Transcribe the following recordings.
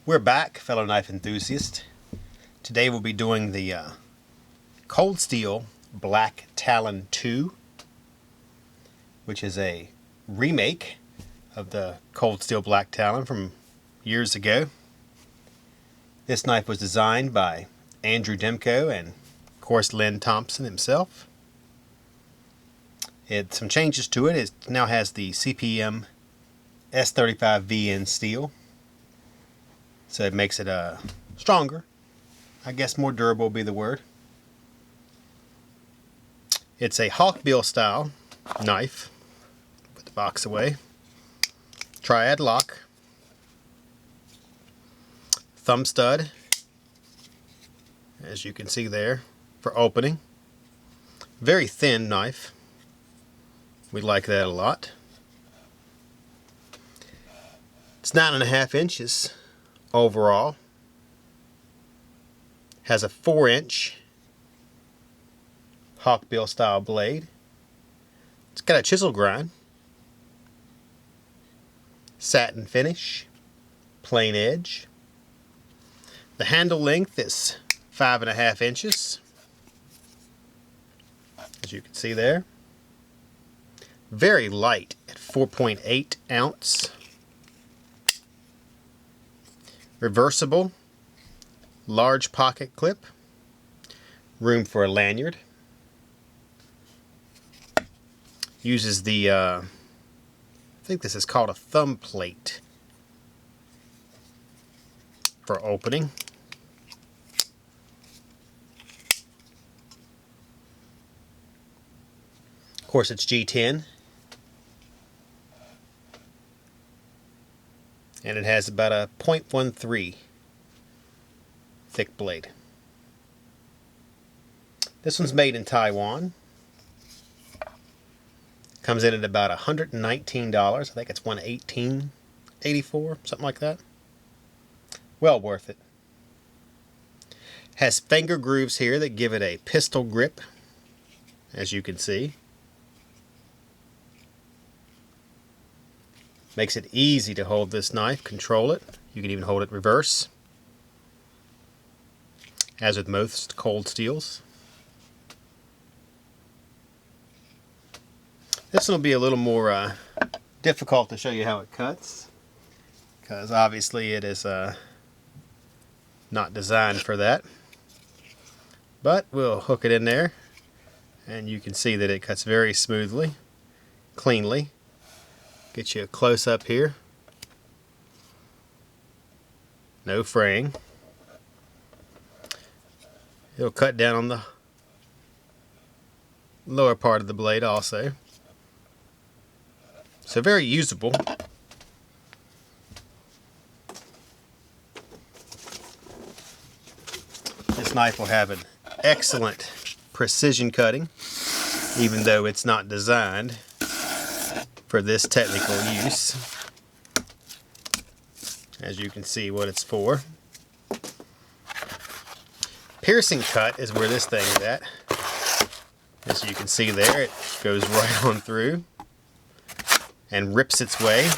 We're back, fellow knife enthusiasts. Today we'll be doing the Cold Steel Black Talon 2, which is a remake of the Cold Steel Black Talon from years ago. This knife was designed by Andrew Demko and, of course, Len Thompson himself. Some changes to it. It now has the CPM S35VN steel, so it makes it stronger. I guess more durable would be the word. It's a hawkbill style knife. Put the box away. Triad lock. Thumb stud, as you can see there, for opening. Very thin knife. We like that a lot. It's 9.5 inches overall. Has a 4-inch hawkbill style blade. It's got a chisel grind. Satin finish. Plain edge. The handle length is 5.5 inches. As you can see there. Very light at 4.8 ounce. Reversible. Large pocket clip. Room for a lanyard. Uses the, I think this is called a thumb plate for opening. Of course, it's G10. And it has about a 0.13 thick blade. This one's made in Taiwan. Comes in at about $119. I think it's $118.84, something like that. Well worth it. Has finger grooves here that give it a pistol grip, as you can see. Makes it easy to hold this knife, control it. You can even hold it reverse, as with most cold steels. This one will be a little more difficult to show you how it cuts, because obviously it is not designed for that. But we'll hook it in there, and you can see that it cuts very smoothly, cleanly. Get you a close-up here. No fraying. It'll cut down on the lower part of the blade also. So very usable. This knife will have an excellent precision cutting, even though it's not designed for this technical use. As you can see what it's for. Piercing cut is where this thing is at. As you can see there, it goes right on through and rips its way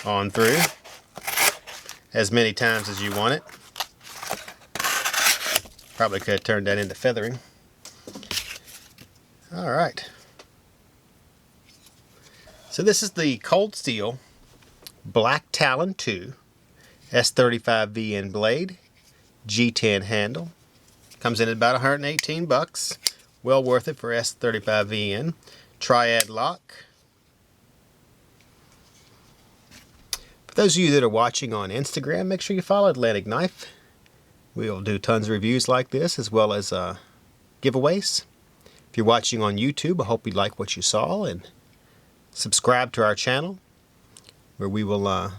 on through as many times as you want it. Probably could have turned that into feathering. Alright. So this is the Cold Steel Black Talon 2 S35VN blade, G10 handle. Comes in at about 118 bucks. Well worth it for S35VN. Triad lock. For those of you that are watching on Instagram, make sure you follow Atlantic Knife. We'll do tons of reviews like this, as well as giveaways. If you're watching on YouTube, I hope you like what you saw, and subscribe to our channel, where we will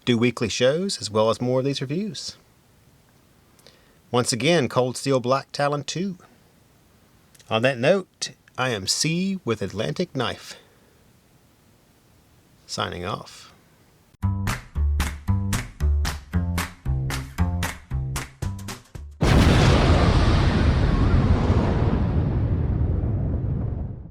do weekly shows as well as more of these reviews. Once again, Cold Steel Black Talon 2. On that note, I am C with Atlantic Knife. Signing off.